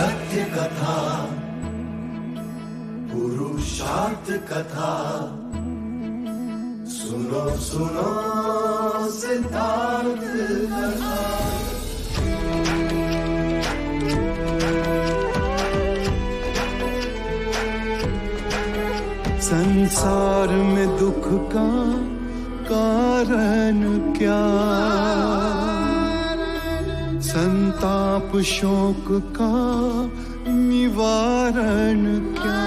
सत्य कथा, पुरुषार्थ कथा, सुनो सुनो सिद्धार्थ कथा। संसार में दुख का कारण क्या, संताप शोक का निवारण क्या।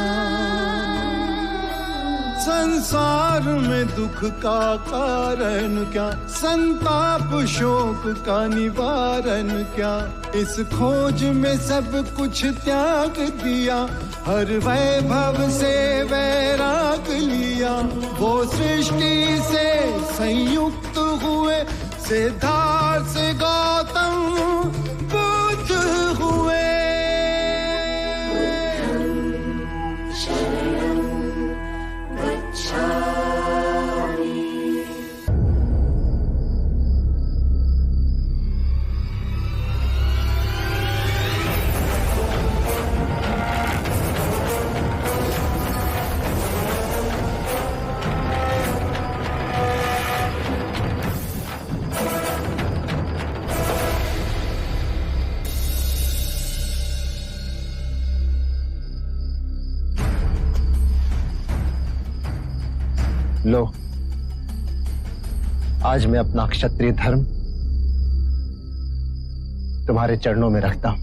संसार में दुख का कारण क्या, संताप शोक का निवारण क्या। इस खोज में सब कुछ त्याग दिया, हर वैभव से वैराग लिया। वो सृष्टि से संयुक्त हुए, सिद्धार्थ से गौतम बुद्ध हुए। लो, आज मैं अपना क्षत्रिय धर्म तुम्हारे चरणों में रखता हूं।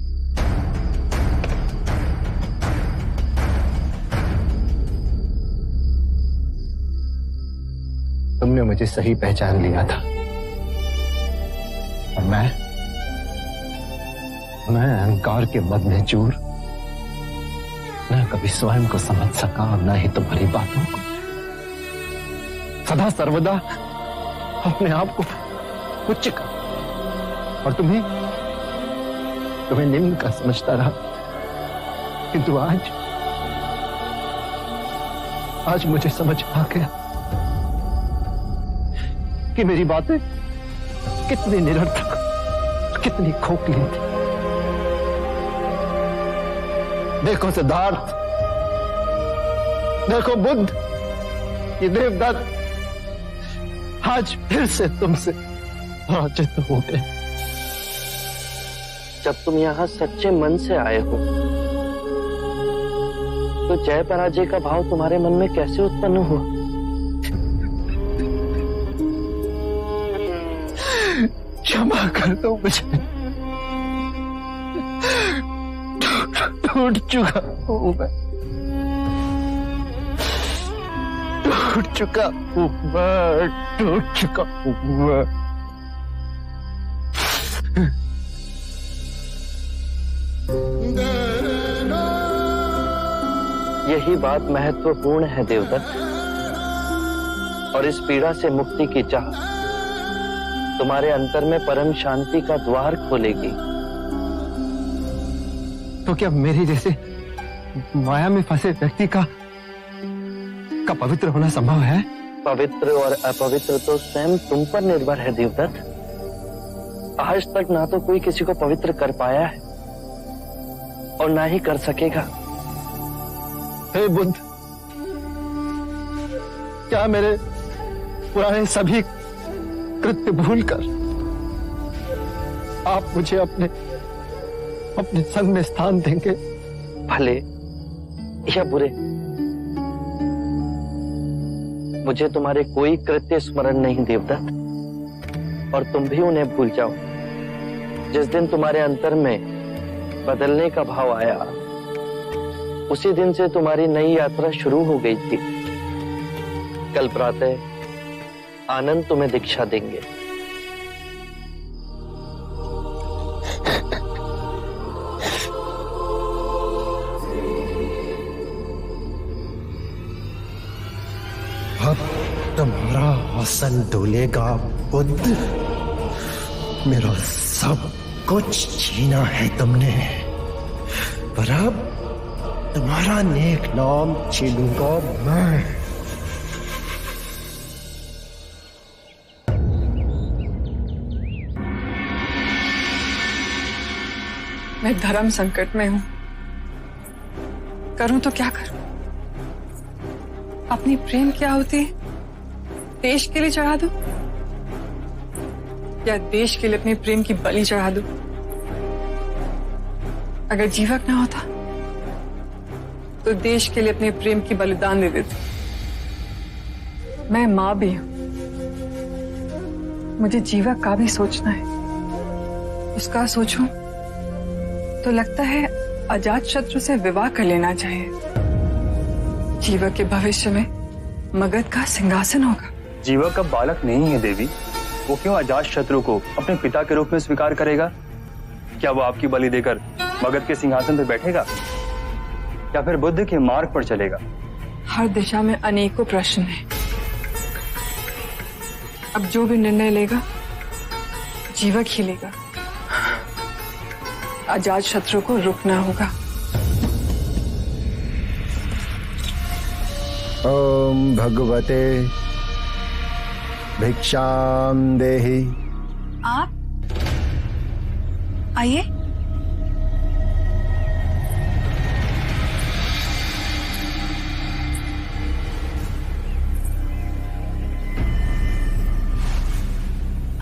तुमने मुझे सही पहचान लिया था और मैं अहंकार के मद में चूर न कभी स्वयं को समझ सका और न ही तुम्हारी बातों को। सदा सर्वदा अपने आप को उच्च का और तुम्हें निम्न का समझता रहा। किंतु आज मुझे समझ आ गया कि मेरी बातें कितनी निरर्थक, कितनी खोखली थी। देखो सिद्धार्थ, देखो बुद्ध, ये देवदत्त आज फिर से तुमसे पराजित हो गए। जब तुम यहाँ सच्चे मन से आए हो तो जय पराजय का भाव तुम्हारे मन में कैसे उत्पन्न हुआ? क्षमा कर दो मुझे, टूट चुका हूं मैं, टूट चुका हूं मैं, टूट चुका हूं मैं। यही बात महत्वपूर्ण है देवदत्त, और इस पीड़ा से मुक्ति की चाह तुम्हारे अंतर में परम शांति का द्वार खोलेगी। तो क्या मेरे जैसे माया में फंसे व्यक्ति का पवित्र होना संभव है? पवित्र और अपवित्र तो स्वयं तुम पर निर्भर है देवदत्त। आज तक ना तो कोई किसी को पवित्र कर पाया है और ना ही कर सकेगा। हे बुद्ध, क्या मेरे पुराने सभी कृत्य भूलकर आप मुझे अपने संग में स्थान देंगे? भले या बुरे, मुझे तुम्हारे कोई कृत्य स्मरण नहीं देवदत्त, और तुम भी उन्हें भूल जाओ। जिस दिन तुम्हारे अंतर में बदलने का भाव आया, उसी दिन से तुम्हारी नई यात्रा शुरू हो गई थी। कल प्रातः आनंद तुम्हें दीक्षा देंगे। अब तुम्हारा आसन डोलेगा बुद्ध। मेरा सब कुछ छीना है तुमने, पर अब तुम्हारा नेक नाम छीनूंगा मैं। मैं धर्म संकट में हूं। करूं तो क्या करूं? अपनी प्रेम क्या होती है देश के लिए चढ़ा दूं या देश के लिए अपने प्रेम की बलि चढ़ा दूं? अगर जीवक ना होता तो देश के लिए अपने प्रेम की बलिदान दे देती। मैं मां भी हूं, मुझे जीवक का भी सोचना है। उसका सोचूं तो लगता है अजात शत्रु से विवाह कर लेना चाहिए। जीवक के भविष्य में मगध का सिंहासन होगा। जीवक अब बालक नहीं है देवी, वो क्यों अजात शत्रु को अपने पिता के रूप में स्वीकार करेगा? क्या वो आपकी बलि देकर मगध के सिंहासन पर बैठेगा या फिर बुद्ध के मार्ग पर चलेगा? हर दिशा में अनेकों प्रश्न हैं। अब जो भी निर्णय लेगा जीवक ही लेगा। अजात शत्रु को रुकना होगा। ओम भगवते भिक्षाम देहि। आप आइए।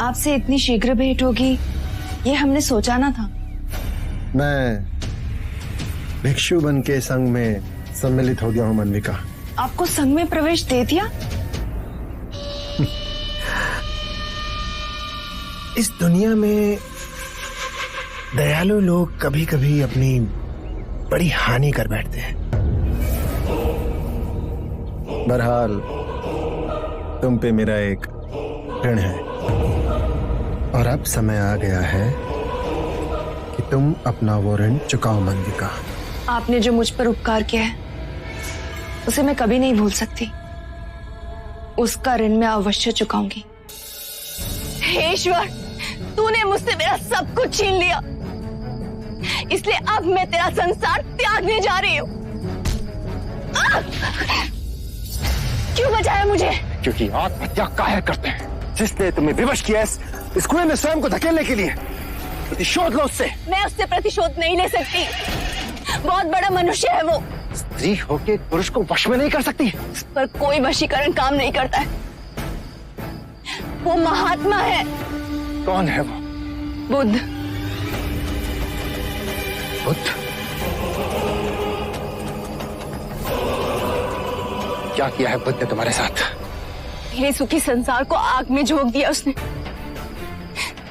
आपसे इतनी शीघ्र भेंट होगी ये हमने सोचा ना था। मैं भिक्षु बन के संघ में सम्मिलित हो गया हूं मनविका। आपको संघ में प्रवेश दे दिया? इस दुनिया में दयालु लोग कभी कभी अपनी बड़ी हानि कर बैठते हैं। बहरहाल तुम पे मेरा एक ऋण है और अब समय आ गया है कि तुम अपना वो ऋण चुकाओ मनविका। आपने जो मुझ पर उपकार किया है उसे मैं कभी नहीं भूल सकती। उसका ऋण मैं अवश्य चुकाऊंगी। हे ईश्वर, तूने मुझसे मेरा सब कुछ छीन लिया, इसलिए अब मैं तेरा संसार त्यागने जा रही हूँ। क्यों बचाया मुझे? क्योंकि आत्महत्या काहे करते हैं? जिसने तुम्हें विवश किया इस कुएं में स्वयं को धकेलने के लिए, प्रतिशोध लो उससे। मैं उससे प्रतिशोध नहीं ले सकती। बहुत बड़ा मनुष्य है वो। स्त्री होके पुरुष को वश में नहीं कर सकती। उस पर कोई वशीकरण काम नहीं करता है। वो महात्मा है। कौन है वो? बुद्ध। बुद्ध? क्या किया है बुद्ध ने तुम्हारे साथ? मेरे सुखी संसार को आग में झोंक दिया उसने।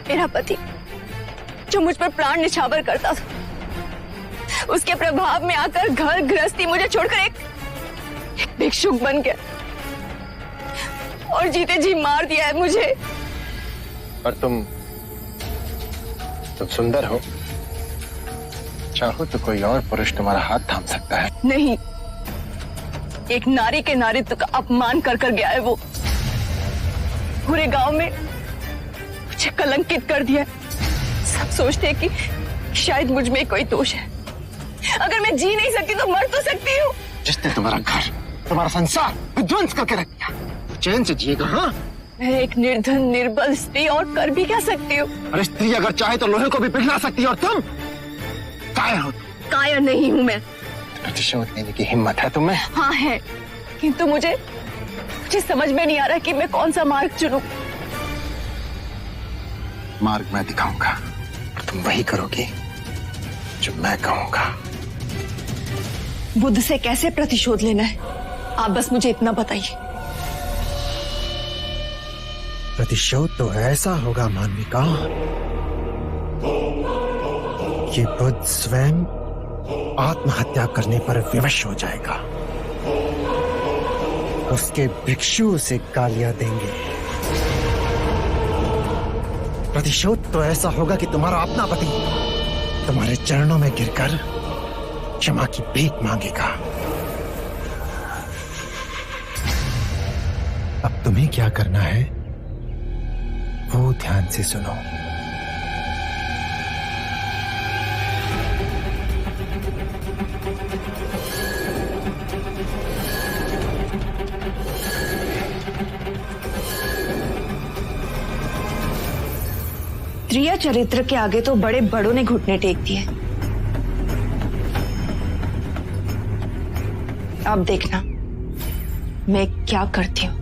मेरा पति जो मुझ पर प्राण निछावर करता था, उसके प्रभाव में आकर घर गृहस्थी मुझे छोड़कर एक भिक्षुक बन गया और जीते जी मार दिया है मुझे। और तुम सुंदर हो, चाहो तो कोई और पुरुष तुम्हारा हाथ थाम सकता है। नहीं, एक नारी के नारीत्व का अपमान कर कर गया है वो। पूरे गांव में मुझे कलंकित कर दिया। सब सोचते हैं कि शायद मुझ में कोई दोष है। अगर मैं जी नहीं सकती तो मर तो सकती हूँ। जिसने तुम्हारा घर, तुम्हारा संसार विध्वंस करके रख दिया, चैन से जिएगा? हाँ, मैं एक निर्धन निर्बल स्त्री और कर भी क्या सकती हूँ? अरे स्त्री अगर चाहे तो लोहे को भी पिघला सकती है, और तुम कायर हो। कायर नहीं हूँ मैं। प्रतिशोध लेने की हिम्मत है तुम्हें? हाँ है, किंतु मुझे समझ में नहीं आ रहा कि मैं कौन सा मार्ग चुनूं। मार्ग मैं दिखाऊंगा और तुम वही करोगी जो मैं कहूंगा। बुद्ध से कैसे प्रतिशोध लेना है, आप बस मुझे इतना बताइए। प्रतिशोध तो ऐसा होगा मानविका कि बुद्ध स्वयं आत्महत्या करने पर विवश हो जाएगा। उसके भिक्षु उसे गालियां देंगे। प्रतिशोध तो ऐसा होगा कि तुम्हारा अपना पति तुम्हारे चरणों में गिरकर क्षमा की भीख मांगेगा। अब तुम्हें क्या करना है वो ध्यान से सुनो। त्रिया चरित्र के आगे तो बड़े बड़ों ने घुटने टेक दिए। अब देखना मैं क्या करती हूँ।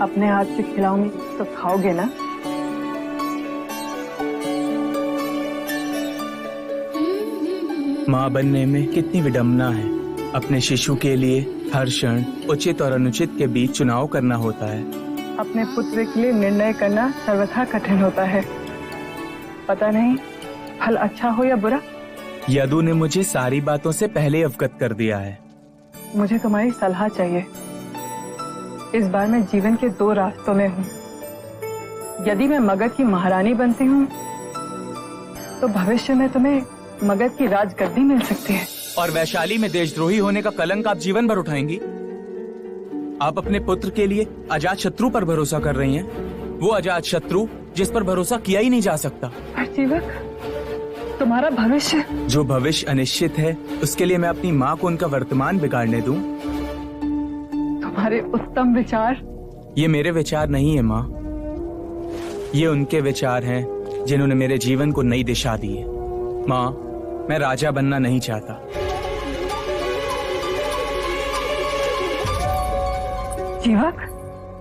अपने हाथ से खिलाऊंगी तो खाओगे ना? माँ बनने में कितनी विडंबना है। अपने शिशु के लिए हर क्षण उचित और अनुचित के बीच चुनाव करना होता है। अपने पुत्र के लिए निर्णय करना सर्वथा कठिन होता है। पता नहीं फल अच्छा हो या बुरा। यदु ने मुझे सारी बातों से पहले अवगत कर दिया है। मुझे तुम्हारी सलाह चाहिए। इस बार मैं जीवन के 2 रास्तों में हूँ। यदि मैं मगध की महारानी बनती हूँ तो भविष्य में तुम्हें मगध की राजगद्दी मिल सकती है। और वैशाली में देशद्रोही होने का कलंक आप जीवन भर उठाएंगी। आप अपने पुत्र के लिए अजात शत्रु पर भरोसा कर रही हैं। वो अजात शत्रु जिस पर भरोसा किया ही नहीं जा सकता। पर जीवक, तुम्हारा भविष्य। जो भविष्य अनिश्चित है उसके लिए मैं अपनी माँ को उनका वर्तमान बिगाड़ने दूं? तुम्हारे उत्तम विचार। ये मेरे विचार नहीं है माँ, ये उनके विचार हैं जिन्होंने मेरे जीवन को नई दिशा दी है। माँ, मैं राजा बनना नहीं चाहता। जीवक,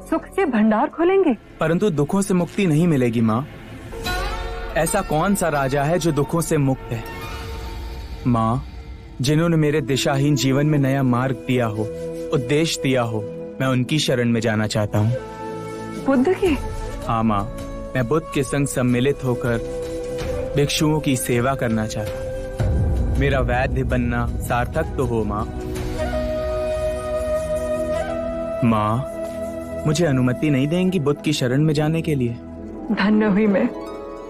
सुख के भंडार खोलेंगे परंतु दुखों से मुक्ति नहीं मिलेगी माँ। ऐसा कौन सा राजा है जो दुखों से मुक्त है? माँ, जिन्होंने मेरे दिशाहीन जीवन में नया मार्ग दिया हो, उद्देश्य दिया हो, मैं उनकी शरण में जाना चाहता हूँ। बुद्ध की? हाँ माँ, मैं बुद्ध के संग सम्मिलित होकर भिक्षुओं की सेवा करना चाहता। मेरा वैद्य बनना सार्थक तो हो माँ। माँ, मुझे अनुमति नहीं देंगी बुद्ध की शरण में जाने के लिए? धन्य हुई मैं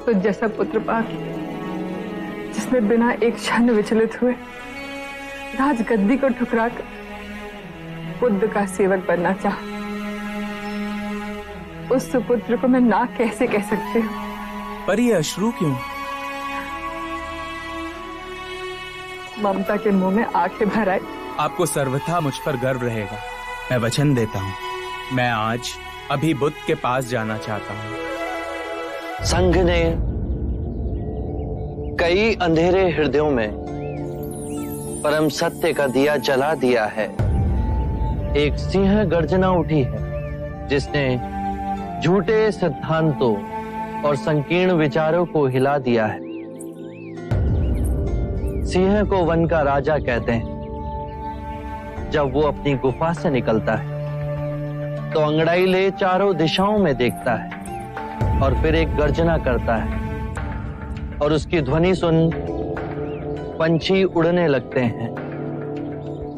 तो जैसा पुत्र पाके, जिसने बिना एक क्षण विचलित हुए राजगद्दी को ठुकराकर बुद्ध का सेवक बनना चाहा। उस सुपुत्र को मैं ना कैसे कह सकती हूँ? पर ये अश्रु क्यों? ममता के मुंह में आंखें भर आई। आपको सर्वथा मुझ पर गर्व रहेगा। मैं वचन देता हूँ, मैं आज अभी बुद्ध के पास जाना चाहता हूँ। संघ ने कई अंधेरे हृदयों में परम सत्य का दिया जला दिया है। एक सिंह गर्जना उठी है जिसने झूठे सिद्धांतों और संकीर्ण विचारों को हिला दिया है। सिंह को वन का राजा कहते हैं। जब वो अपनी गुफा से निकलता है तो अंगड़ाई ले चारों दिशाओं में देखता है और फिर एक गर्जना करता है और उसकी ध्वनि सुन पंछी उड़ने लगते हैं,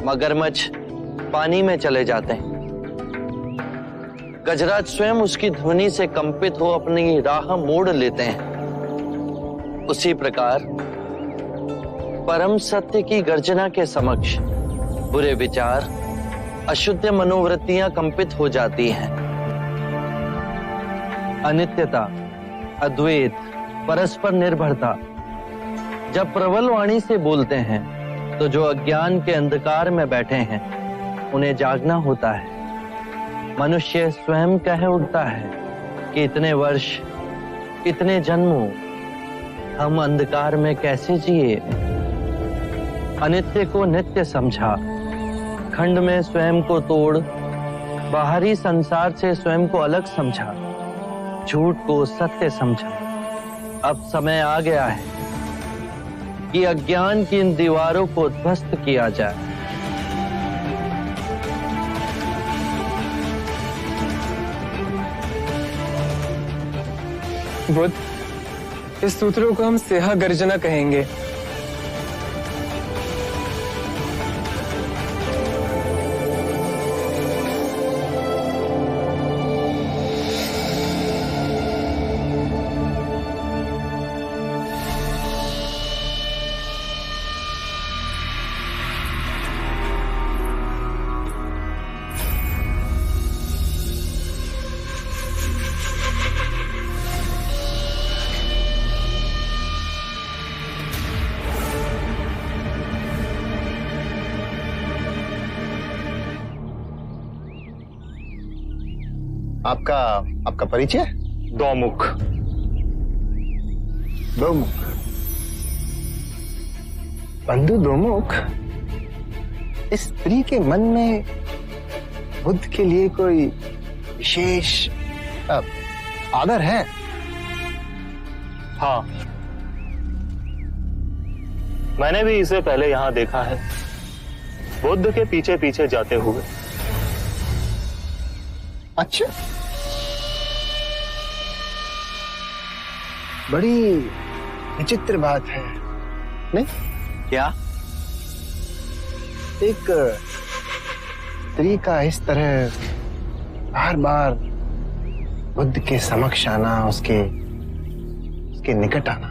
मगरमच्छ पानी में चले जाते हैं। गजराज स्वयं उसकी ध्वनि से कंपित हो अपनी राह मोड़ लेते हैं। उसी प्रकार परम सत्य की गर्जना के समक्ष बुरे विचार, अशुद्ध मनोवृत्तियां कंपित हो जाती हैं। अनित्यता, अद्वैत, परस्पर निर्भरता जब प्रबल वाणी से बोलते हैं तो जो अज्ञान के अंधकार में बैठे हैं उन्हें जागना होता है। मनुष्य स्वयं कह उठता है कि इतने वर्ष, इतने जन्मों हम अंधकार में कैसे जिए। अनित्य को नित्य समझा, खंड में स्वयं को तोड़, बाहरी संसार से स्वयं को अलग समझा, झूठ को सत्य समझा। अब समय आ गया है कि अज्ञान की इन दीवारों को ध्वस्त किया जाए। बुद्ध, इस सूत्रों को हम सेहा गर्जना कहेंगे। आपका परिचय? दौमुख। दोमुख। बंधु दोमुख, इस स्त्री के मन में बुद्ध के लिए कोई विशेष आदर है? हाँ, मैंने भी इसे पहले यहां देखा है, बुद्ध के पीछे पीछे जाते हुए। अच्छा, बड़ी विचित्र बात है, नहीं? क्या? एक स्त्री का इस तरह बार बार बुद्ध के समक्ष आना, उसके निकट आना।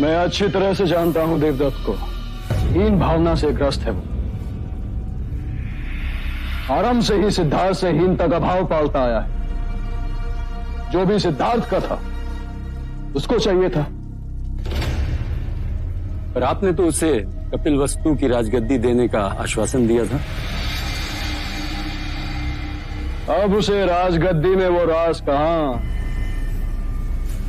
मैं अच्छी तरह से जानता हूं देवदत्त को। हीन भावना से ग्रस्त है वो। आरंभ से ही सिद्धार्थ से हीनता का भाव पालता आया है। जो भी सिद्धार्थ का था उसको चाहिए था। पर आपने तो उसे कपिलवस्तु की राजगद्दी देने का आश्वासन दिया था। अब उसे राजगद्दी में वो राज कहां?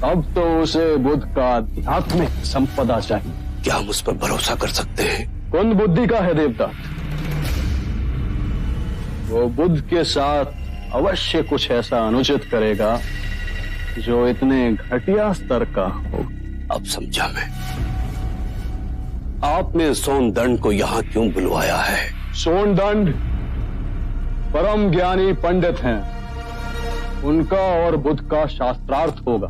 अब तो उसे बुद्ध का आध्यात्मिक संपदा चाहिए। क्या हम उस पर भरोसा कर सकते हैं? कुंद बुद्धि का है देवदत्त। वो बुद्ध के साथ अवश्य कुछ ऐसा अनुचित करेगा जो इतने घटिया स्तर का हो। अब समझा मैं। आपने सोनदंड को यहाँ क्यों बुलवाया है? सोनदंड परम ज्ञानी पंडित हैं। उनका और बुद्ध का शास्त्रार्थ होगा,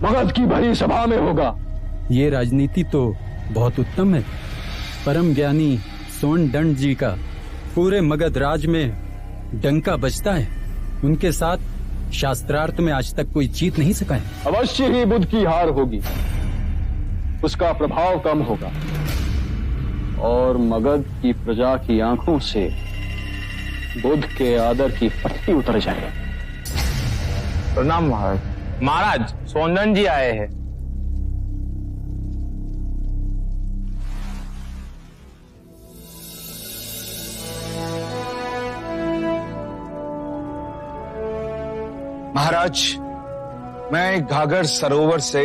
मगध की भरी सभा में होगा। ये राजनीति तो बहुत उत्तम है। परम ज्ञानी सोनदंड जी का पूरे मगध राज में डंका बजता है। उनके साथ शास्त्रार्थ में आज तक कोई जीत नहीं सका है। अवश्य ही बुद्ध की हार होगी, उसका प्रभाव कम होगा और मगध की प्रजा की आंखों से बुद्ध के आदर की पट्टी उतर जाएगी। प्रणाम महाराज। महाराज, सोनदंड जी आए हैं। महाराज, मैं घाघर सरोवर से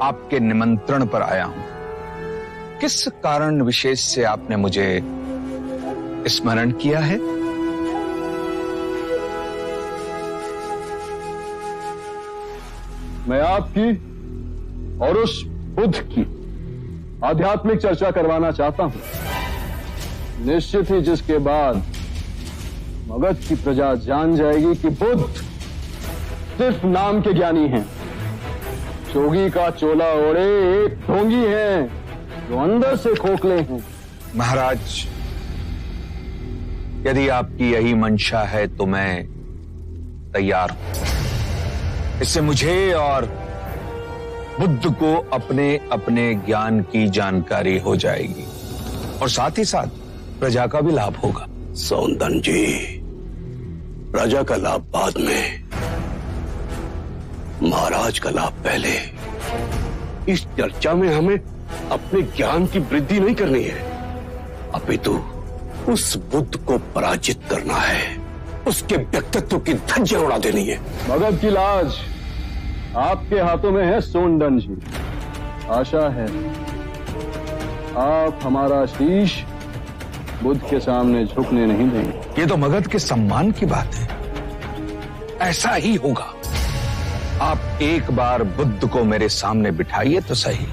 आपके निमंत्रण पर आया हूं। किस कारण विशेष से आपने मुझे स्मरण किया है? मैं आपकी और उस बुद्ध की आध्यात्मिक चर्चा करवाना चाहता हूं। निश्चित ही जिसके बाद मगध की प्रजा जान जाएगी कि बुद्ध सिर्फ नाम के ज्ञानी हैं, जोगी का चोला ओढ़े एक ढोंगी हैं जो अंदर से खोखले हैं। महाराज, यदि आपकी यही मंशा है तो मैं तैयार हूं। इससे मुझे और बुद्ध को अपने अपने ज्ञान की जानकारी हो जाएगी और साथ ही साथ प्रजा का भी लाभ होगा। सोनदंड जी, प्रजा का लाभ बाद में, महाराज का लाभ पहले। इस चर्चा में हमें अपने ज्ञान की वृद्धि नहीं करनी है, अपितु उस बुद्ध को पराजित करना है, उसके व्यक्तित्व की धज्जियां उड़ा देनी है। मगध की लाज आपके हाथों में है सोनदंड जी। आशा है आप हमारा शीश बुद्ध के सामने झुकने नहीं देंगे। ये तो मगध के सम्मान की बात है। ऐसा ही होगा। आप एक बार बुद्ध को मेरे सामने बिठाइए तो सही,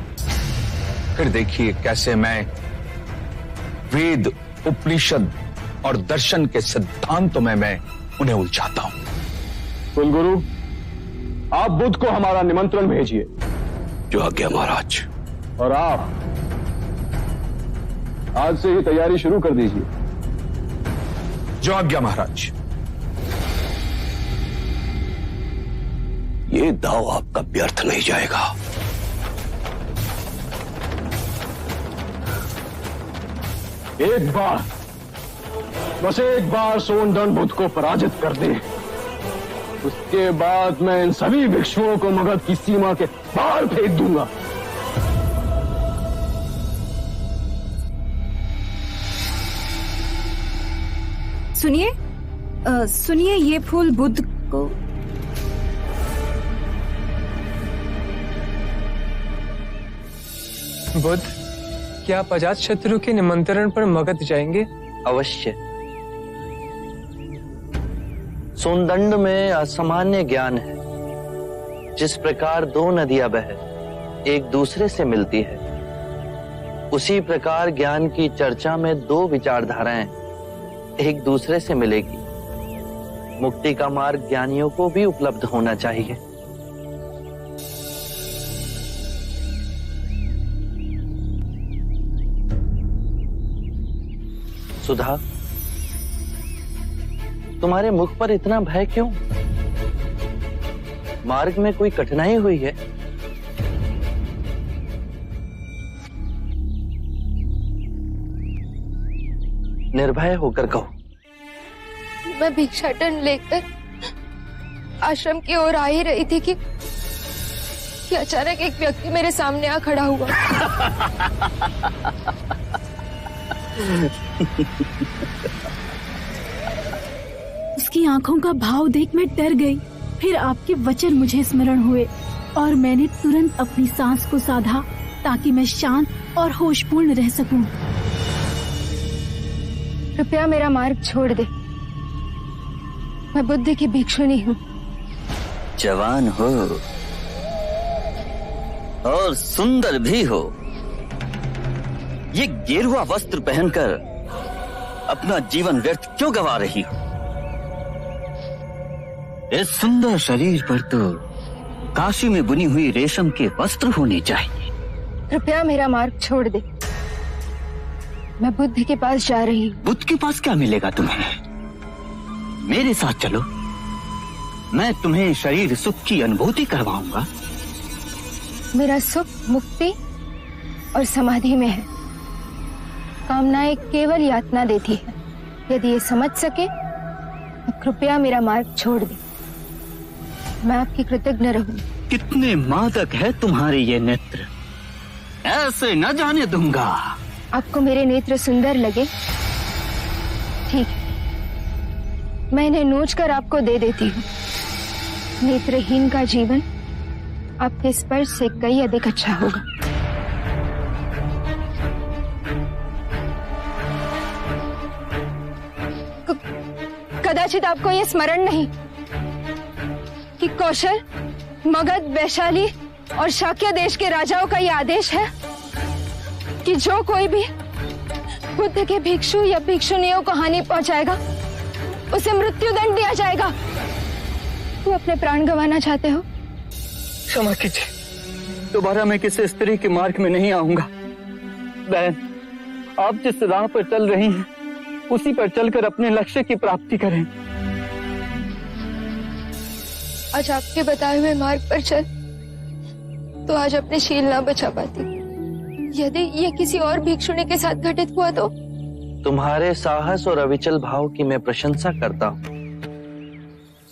फिर देखिए कैसे मैं वेद, उपनिषद और दर्शन के सिद्धांतों में मैं उन्हें उलझाता हूं। कुलगुरु, आप बुद्ध को हमारा निमंत्रण भेजिए। जो आज्ञा महाराज। और आप आज से ही तैयारी शुरू कर दीजिए। जो आज्ञा महाराज। ये दाव आपका व्यर्थ नहीं जाएगा। एक बार, बस एक बार सोनदंड बुद्ध को पराजित कर दे, उसके बाद मैं इन सभी भिक्षुओं को मगध की सीमा के बाहर फेंक दूंगा। सुनिए सुनिए, ये फूल बुद्ध को। बुद्ध, क्या आप अजात शत्रु के निमंत्रण पर मगध जाएंगे? अवश्य। सोनदंड में असामान्य ज्ञान है। जिस प्रकार दो नदियां बह एक दूसरे से मिलती है, उसी प्रकार ज्ञान की चर्चा में दो विचारधाराएं एक दूसरे से मिलेगी। मुक्ति का मार्ग ज्ञानियों को भी उपलब्ध होना चाहिए। सुधा, तुम्हारे मुख पर इतना भय क्यों? मार्ग में कोई कठिनाई हुई है? निर्भय होकर कहो। मैं भिक्षाटन लेकर आश्रम की ओर आ ही रही थी कि अचानक एक व्यक्ति मेरे सामने आ खड़ा हुआ। उसकी आंखों का भाव देख मैं डर गई। फिर आपके वचन मुझे स्मरण हुए और मैंने तुरंत अपनी सांस को साधा ताकि मैं शांत और होशपूर्ण रह सकूं। कृपया मेरा मार्ग छोड़ दे। मैं बुद्ध की भिक्षुनी हूँ। जवान हो और सुंदर भी हो, ये गेरुआ वस्त्र पहनकर अपना जीवन व्यर्थ क्यों गवा रही हो? इस सुंदर शरीर पर तो काशी में बुनी हुई रेशम के वस्त्र होने चाहिए। कृपया मेरा मार्ग छोड़ दे। मैं बुद्ध के पास जा रही हूँ। बुद्ध के पास क्या मिलेगा तुम्हें? मेरे साथ चलो, मैं तुम्हें शरीर सुख की अनुभूति करवाऊंगा। मेरा सुख मुक्ति और समाधि में है। कामनाएं केवल यातना देती है। यदि ये समझ सके तो कृपया मेरा मार्ग छोड़ दे। मैं आपकी कृतज्ञ रहूंगी। कितने मादक है तुम्हारे ये नेत्र, ऐसे न जाने दूंगा। आपको मेरे नेत्र सुंदर लगे? ठीक है, मैं इन्हें नोच कर आपको दे देती हूँ। नेत्रहीन का जीवन आपके स्पर्श से कई अधिक अच्छा होगा। कदाचित आपको यह स्मरण नहीं कि कौशल, मगध, वैशाली और शाक्य देश के राजाओं का यह आदेश है कि जो कोई भी बुद्ध के भिक्षु या भिक्षुनियों को हानि पहुंचाएगा उसे मृत्यु दंड दिया जाएगा। तू अपने प्राण गंवाना चाहते हो? क्षमा कीजिए, दोबारा मैं किसी स्त्री के मार्ग में नहीं आऊंगा। बहन, आप जिस राह पर चल रही हैं, उसी पर चलकर अपने लक्ष्य की प्राप्ति करें। आज आपके बताए हुए मार्ग पर चल तो आज अपने शील ना बचा पाती। यदि ये किसी और भिक्षुणी के साथ घटित हुआ तो? तुम्हारे साहस और अविचल भाव की मैं प्रशंसा करता हूँ।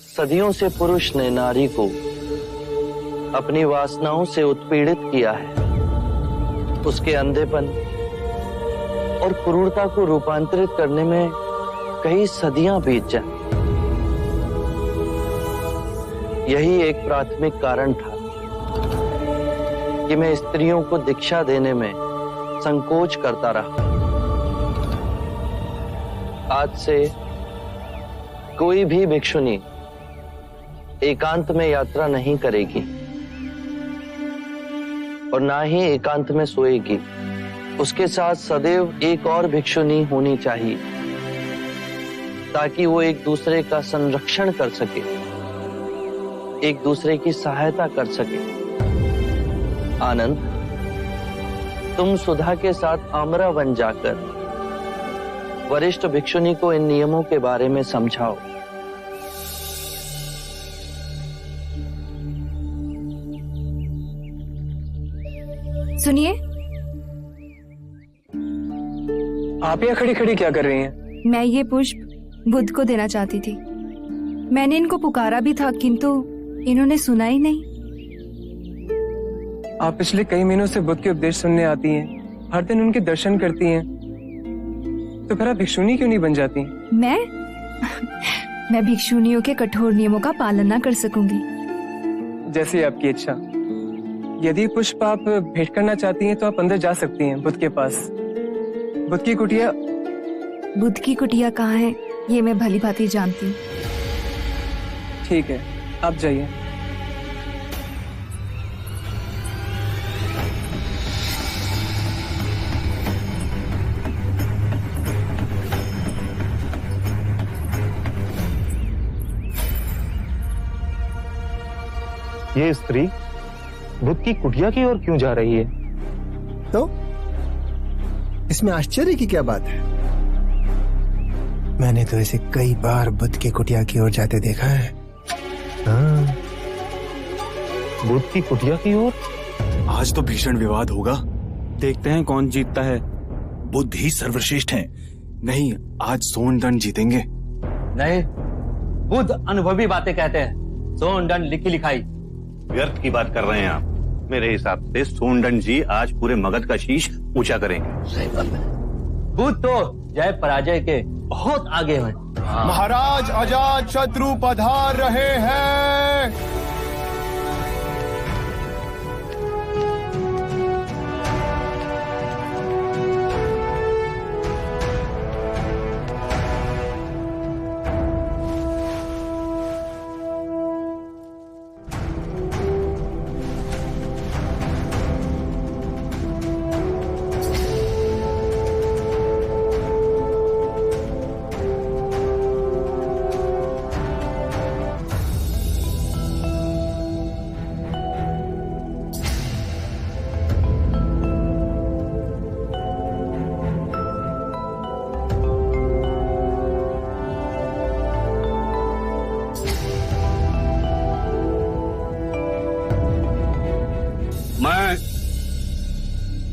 सदियों से पुरुष ने नारी को अपनी वासनाओं से उत्पीड़ित किया है। उसके अंधेपन और क्रूरता को रूपांतरित करने में कई सदियां बीत जाए। यही एक प्राथमिक कारण था कि मैं स्त्रियों को दीक्षा देने में संकोच करता रहा। आज से कोई भी भिक्षुनी एकांत में यात्रा नहीं करेगी और ना ही एकांत में सोएगी। उसके साथ सदैव एक और भिक्षुनी होनी चाहिए ताकि वो एक दूसरे का संरक्षण कर सके, एक दूसरे की सहायता कर सके। आनंद, तुम सुधा के साथ आमरा वन जाकर वरिष्ठ भिक्षुनी को इन नियमों के बारे में समझाओ। सुनिए, आप यहाँ खड़ी खड़ी क्या कर रही हैं? मैं ये पुष्प बुद्ध को देना चाहती थी। मैंने इनको पुकारा भी था किंतु इन्होंने सुना ही नहीं। आप पिछले कई महीनों से बुद्ध के उपदेश सुनने आती हैं, हर दिन उनके दर्शन करती हैं, तो फिर आप भिक्षुनी क्यों नहीं बन जाती? मैं भिक्षुनियों के कठोर नियमों का पालन न कर सकूंगी। जैसी आपकी इच्छा। यदि पुष्प आप भेंट करना चाहती हैं तो आप अंदर जा सकती हैं बुद्ध के पास। बुद्ध की कुटिया। बुद्ध की कुटिया कहाँ है ये मैं भली भांति जानती हूँ। ठीक है, आप जाइए। ये स्त्री बुद्ध की कुटिया की ओर क्यों जा रही है? तो इसमें आश्चर्य की क्या बात है? मैंने तो इसे कई बार बुद्ध की कुटिया की ओर जाते देखा है। हाँ। बुद्ध की कुटिया की ओर? आज तो भीषण विवाद होगा। देखते हैं कौन जीतता है। बुद्ध ही सर्वश्रेष्ठ हैं। नहीं, आज सोनदंड जीतेंगे। नहीं, बुद्ध अनुभवी बातें कहते हैं। सोनदंड लिखी लिखाई। व्यर्थ की बात कर रहे हैं आप। मेरे हिसाब से सोनदंड जी आज पूरे मगध का शीश ऊंचा करेंगे। सही बात है। बुद्ध तो जय पराजय के बहुत आगे हैं। महाराज अजात शत्रु पधार रहे हैं।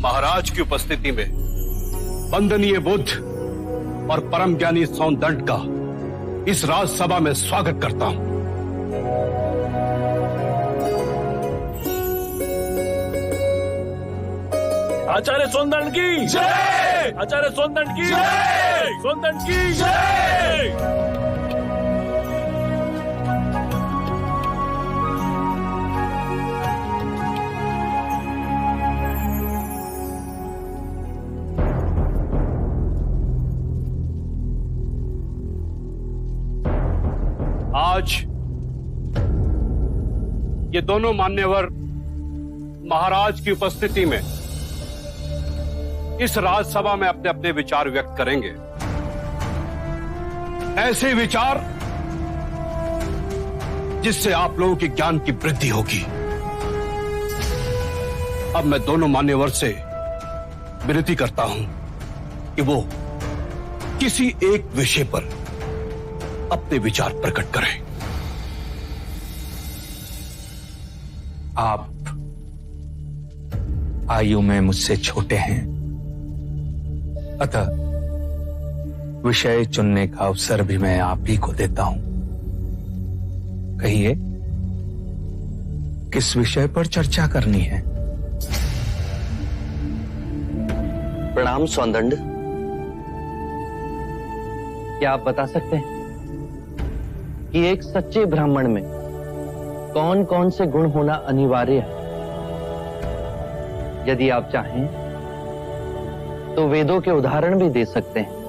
महाराज की उपस्थिति में वंदनीय बुद्ध और परम ज्ञानी सोनदंड का इस राजसभा में स्वागत करता हूं। आचार्य सोनदंड की जय। आचार्य सोनदंड की जय। सोनदंड की जय। आज ये दोनों मान्यवर महाराज की उपस्थिति में इस राजसभा में अपने अपने विचार व्यक्त करेंगे। ऐसे विचार जिससे आप लोगों के ज्ञान की वृद्धि होगी। अब मैं दोनों मान्यवर से विनती करता हूं कि वो किसी एक विषय पर अपने विचार प्रकट करें। आप आयु में मुझसे छोटे हैं, अतः विषय चुनने का अवसर भी मैं आप ही को देता हूं। कहिए, किस विषय पर चर्चा करनी है? प्रणाम सोनदंड। क्या आप बता सकते हैं कि एक सच्चे ब्राह्मण में कौन कौन से गुण होना अनिवार्य है? यदि आप चाहें तो वेदों के उदाहरण भी दे सकते हैं।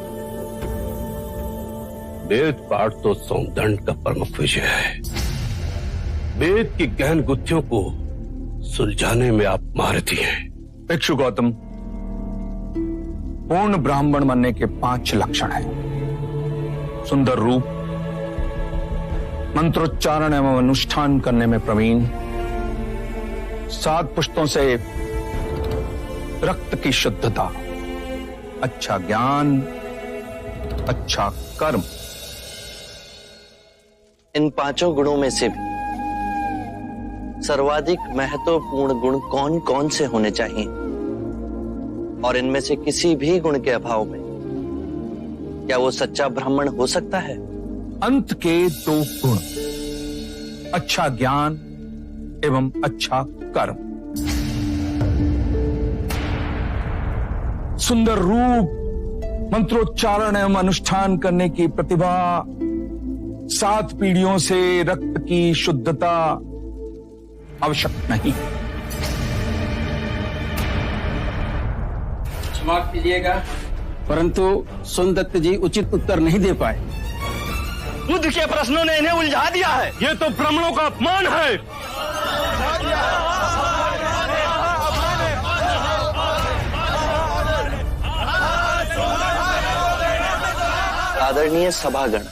वेद पाठ तो सोनदंड का प्रमुख विषय है। वेद की गहन गुत्थियों को सुलझाने में आप महारथी हैं। भिक्षु गौतम, पूर्ण ब्राह्मण बनने के 5 लक्षण हैं। सुंदर रूप, मंत्रोच्चारण एवं अनुष्ठान करने में प्रवीण, 7 पुष्टों से रक्त की शुद्धता, अच्छा ज्ञान, अच्छा कर्म। इन 5 गुणों में से भी सर्वाधिक महत्वपूर्ण गुण कौन कौन से होने चाहिए? और इनमें से किसी भी गुण के अभाव में क्या वो सच्चा ब्राह्मण हो सकता है? अंत के 2 गुण, अच्छा ज्ञान एवं अच्छा कर्म। सुंदर रूप, मंत्रोच्चारण एवं अनुष्ठान करने की प्रतिभा 7 पीढ़ियों से रक्त की शुद्धता आवश्यक नहीं। क्षमा कीजिएगा, परंतु सोनदत्त जी उचित उत्तर नहीं दे पाए। बुद्ध के प्रश्नों ने इन्हें उलझा दिया है। ये तो ब्राह्मणों का अपमान है। आदरणीय सभागण,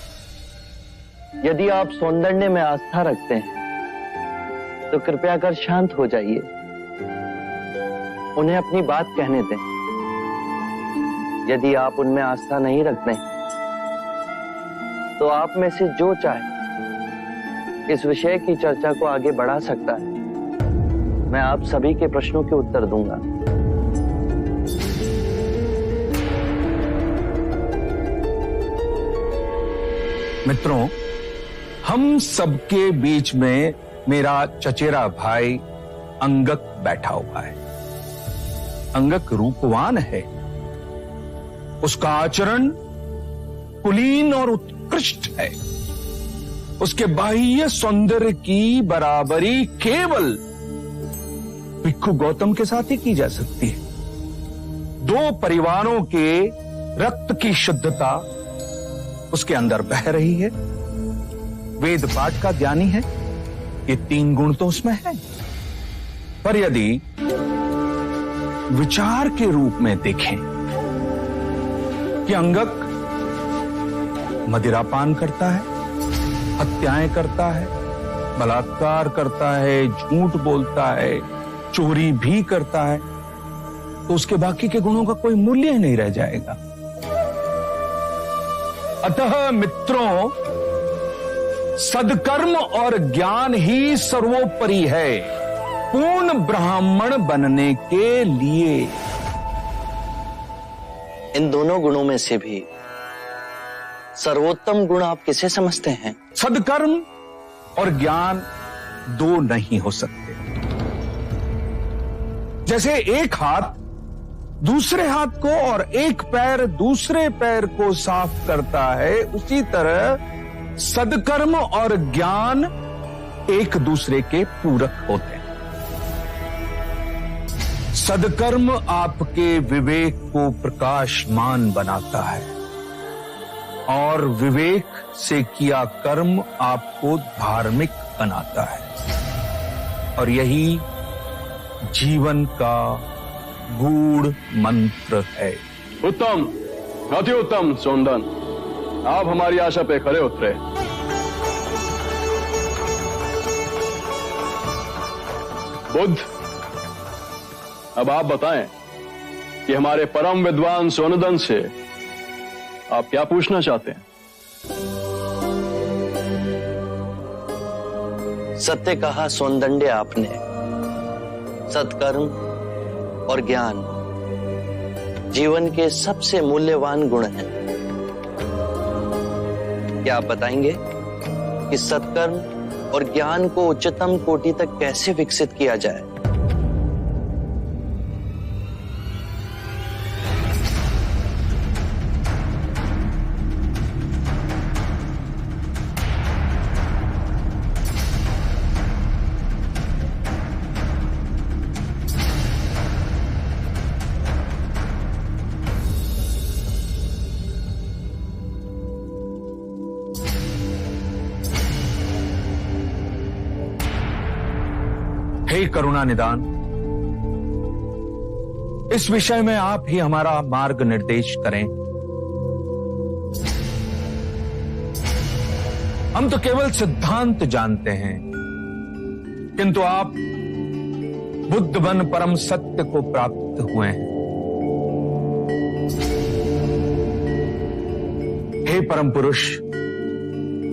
यदि आप सौंदर्य में आस्था रखते हैं तो कृपया कर शांत हो जाइए, उन्हें अपनी बात कहने दें। यदि आप उनमें आस्था नहीं रखते तो आप में से जो चाहे इस विषय की चर्चा को आगे बढ़ा सकता है। मैं आप सभी के प्रश्नों के उत्तर दूंगा। मित्रों, हम सबके बीच में मेरा चचेरा भाई अंगक बैठा हुआ है। अंगक रूपवान है, उसका आचरण कुलीन और उत्कृष्ट है। उसके बाह्य सौंदर्य की बराबरी केवल भिक्षु गौतम के साथ ही की जा सकती है। 2 परिवारों के रक्त की शुद्धता उसके अंदर बह रही है। वेद पाठ का ज्ञानी है, ये 3 गुण तो उसमें है। पर यदि विचार के रूप में देखें कि अंगक मदिरापान करता है, हत्याएं करता है, बलात्कार करता है, झूठ बोलता है, चोरी भी करता है, तो उसके बाकी के गुणों का कोई मूल्य ही नहीं रह जाएगा। अतः मित्रों, सदकर्म और ज्ञान ही सर्वोपरि है पूर्ण ब्राह्मण बनने के लिए। इन दोनों गुणों में से भी सर्वोत्तम गुण आप किसे समझते हैं? सदकर्म और ज्ञान 2 नहीं हो सकते। जैसे एक हाथ दूसरे हाथ को और एक पैर दूसरे पैर को साफ करता है, उसी तरह सदकर्म और ज्ञान एक दूसरे के पूरक होते हैं। सदकर्म आपके विवेक को प्रकाशमान बनाता है और विवेक से किया कर्म आपको धार्मिक बनाता है, और यही जीवन का गूढ़ मंत्र है। उत्तम, अति उत्तम सोनदन, आप हमारी आशा पे खरे उतरे। बुद्ध, अब आप बताएं कि हमारे परम विद्वान सोनदन से आप क्या पूछना चाहते हैं? सत्य कहा सौंदर्य आपने। सत्कर्म और ज्ञान जीवन के सबसे मूल्यवान गुण हैं। क्या आप बताएंगे कि सत्कर्म और ज्ञान को उच्चतम कोटि तक कैसे विकसित किया जाए? हे करुणा निदान, इस विषय में आप ही हमारा मार्ग निर्देश करें। हम तो केवल सिद्धांत जानते हैं, किंतु आप बुद्ध बन परम सत्य को प्राप्त हुए हैं। हे परम पुरुष,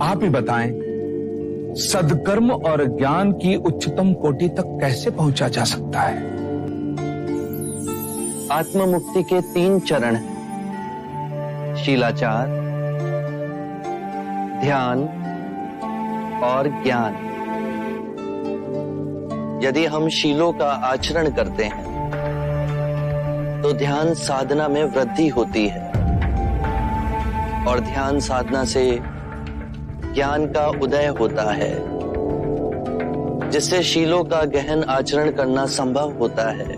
आप ही बताएं, सदकर्म और ज्ञान की उच्चतम कोटि तक कैसे पहुंचा जा सकता है? आत्म मुक्ति के 3 चरण हैं: शीलाचार, ध्यान और ज्ञान। यदि हम शीलों का आचरण करते हैं तो ध्यान साधना में वृद्धि होती है, और ध्यान साधना से ज्ञान का उदय होता है, जिससे शीलों का गहन आचरण करना संभव होता है।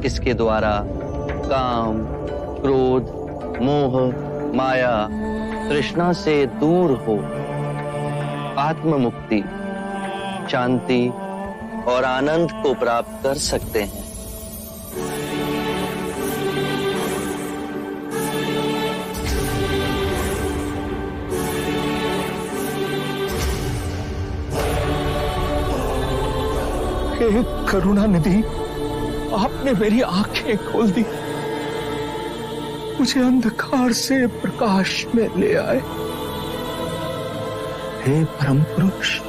इसके द्वारा काम, क्रोध, मोह, माया, तृष्णा से दूर हो आत्म मुक्ति, शांति और आनंद को प्राप्त कर सकते हैं। हे करुणा निधि, आपने मेरी आंखें खोल दी, मुझे अंधकार से प्रकाश में ले आए। हे परम पुरुष,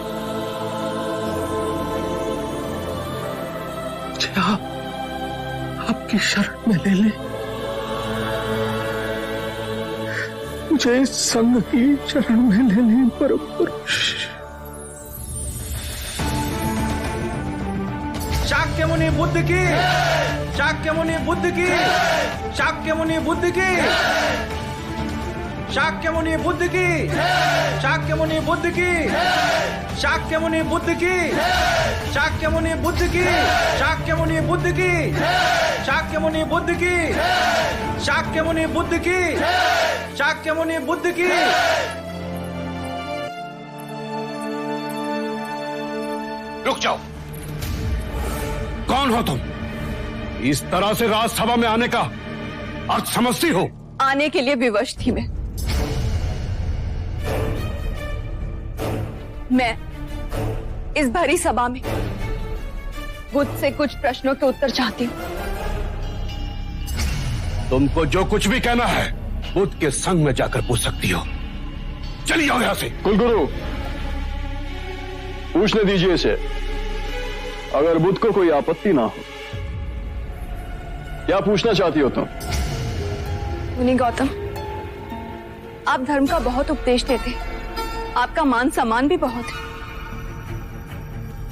मुझे आपकी शरण में ले ले, मुझे इस संग की शरण में ले ले परम पुरुष। शाक्य मुनि बुद्ध की, शाक्य मुनि बुद्ध की, शाक्य मुनि बुद्ध की, शाक्य मुनि बुद्ध की, शाक्य मुनि बुद्ध की, शाक्य मुनि बुद्ध की, शाक्य मुनि बुद्ध की, शाक्य मुनि बुद्ध की, शाक्य मुनि बुद्ध की, शाक्य मुनि बुद्ध की, शाक्य मुनि बुद्ध की। रुक जाओ, कौन हो तुम? इस तरह से राजसभा में आने का अर्थ समझती हो? आने के लिए विवश थी मैं इस भरी सभा में बुद्ध से कुछ प्रश्नों के उत्तर चाहती हूँ। तुमको जो कुछ भी कहना है बुद्ध के संग में जाकर पूछ सकती हो। चली जाओ यहां से। कुलगुरु, पूछने दीजिए इसे, अगर बुद्ध को कोई आपत्ति ना हो। क्या पूछना चाहती हो तुम? मुनि गौतम, आप धर्म का बहुत उपदेश देते, आपका मान सम्मान भी बहुत है,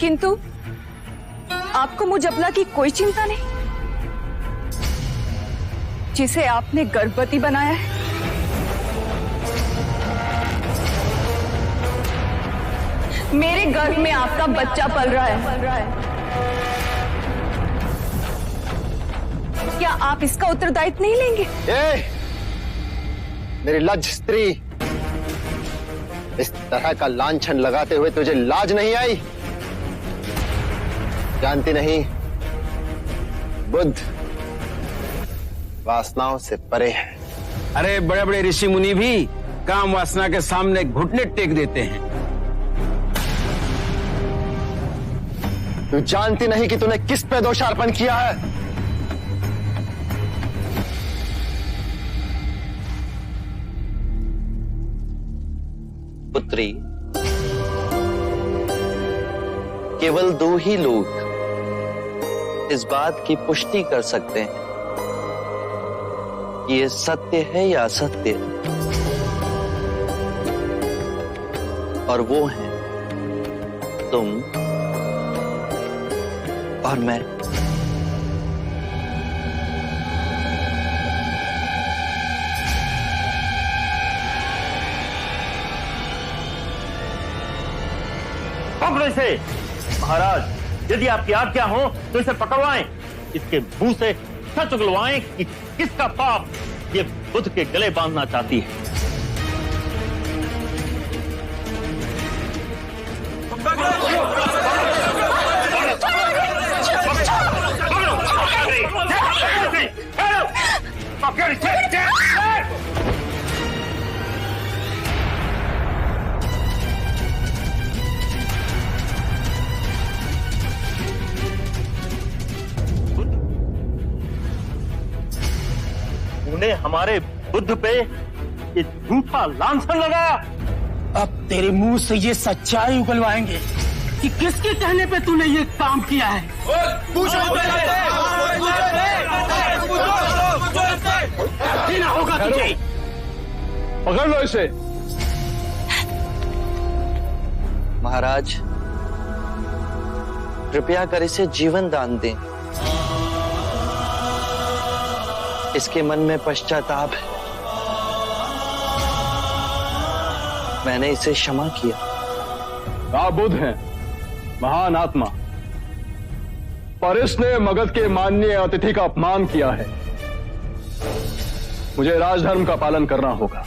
किंतु आपको मुझ अबला की कोई चिंता नहीं, जिसे आपने गर्भवती बनाया है। मेरे गर्भ में आपका बच्चा पल रहा है। क्या आप इसका उत्तरदायित्व नहीं लेंगे? मेरी लज्ज स्त्री, इस तरह का लांछन लगाते हुए तुझे लाज नहीं आई? जानती नहीं, बुद्ध वासनाओं से परे है। अरे बड़े बड़े ऋषि मुनि भी काम वासना के सामने घुटने टेक देते हैं। तू जानती नहीं कि तूने किस पे दोषारोपण किया है? पुत्री, केवल दो ही लोग इस बात की पुष्टि कर सकते हैं कि ये सत्य है या असत्य, और वो हैं तुम और मैं। पकड़ो इसे। महाराज, यदि आपकी आज्ञा हो तो इसे पकड़वाएं, इसके मुंह से सच उगलवाएं कि किसका पाप ये बुद्ध के गले बांधना चाहती है। उन्हें हमारे बुद्ध पे ये झूठा लांछन लगाया। अब तेरे मुंह से ये सच्चाई उगलवाएंगे कि किसके कहने पे तूने ये काम किया है। ना होगा तुझे। पकड़ लो इसे। महाराज, कृपया कर इसे जीवन दान दें। इसके मन में पश्चाताप है। मैंने इसे क्षमा किया। आप बुद्ध हैं, महान आत्मा, पर इसने मगध के माननीय अतिथि का अपमान किया है। मुझे राजधर्म का पालन करना होगा।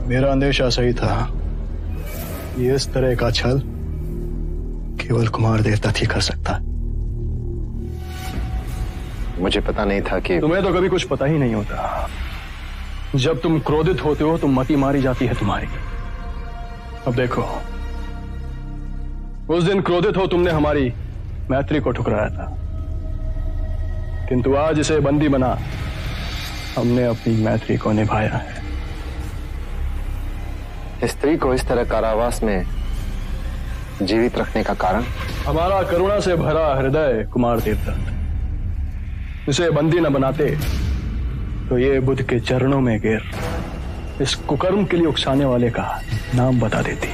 मेरा अंदेशा सही था। ये इस तरह का छल केवल कुमार देवता ही कर सकता। मुझे पता नहीं था कि तुम्हें तो कभी कुछ पता ही नहीं होता। जब तुम क्रोधित होते हो तो मति मारी जाती है तुम्हारी। अब देखो, उस दिन क्रोधित हो तुमने हमारी मैत्री को ठुकराया था, किंतु आज इसे बंदी बना हमने अपनी मैत्री को निभाया है। स्त्री को इस तरह कारावास में जीवित रखने का कारण? हमारा करुणा से भरा हृदय कुमार देवता। इसे बंदी न बनाते तो ये बुद्ध के चरणों में गिर इस कुकर्म के लिए उकसाने वाले का नाम बता देती।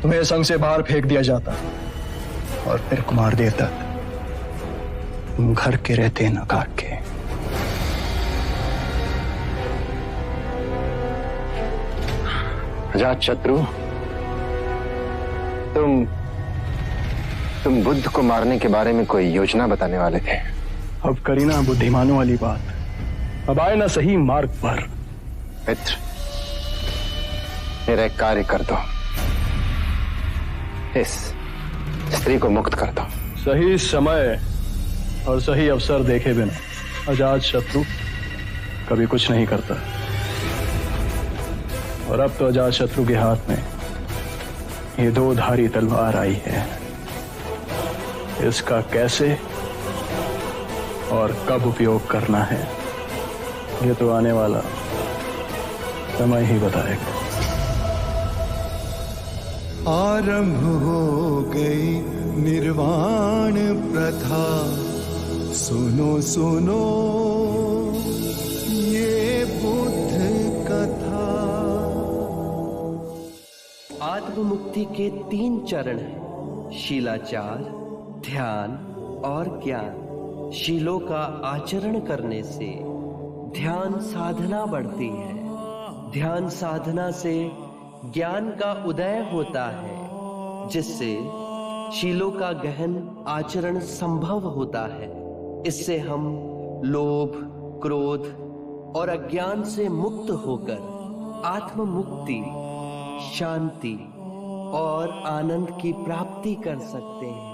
तुम्हें संग से बाहर फेंक दिया जाता और फिर कुमार देवता तुम घर के रहते न काट के। अजात शत्रु, तुम बुद्ध को मारने के बारे में कोई योजना बताने वाले थे। अब करी ना बुद्धिमानों वाली बात। अब आए ना सही मार्ग पर। मित्र, मेरा एक कार्य कर दो। इस स्त्री को मुक्त कर दो। सही समय और सही अवसर देखे बिना अजात शत्रु कभी कुछ नहीं करता। और अब तो अजात शत्रु के हाथ में ये दो धारी तलवार आई है। इसका कैसे और कब उपयोग करना है ये तो आने वाला समय ही बताएगा। आरंभ हो गई निर्वाण प्रथा, सुनो सुनो ये बुद्ध कथा। आत्ममुक्ति के 3 चरण हैं: शीलाचार, ध्यान और ज्ञान। शीलों का आचरण करने से ध्यान साधना बढ़ती है। ध्यान साधना से ज्ञान का उदय होता है, जिससे शीलों का गहन आचरण संभव होता है। इससे हम लोभ, क्रोध और अज्ञान से मुक्त होकर आत्म मुक्ति, शांति और आनंद की प्राप्ति कर सकते हैं।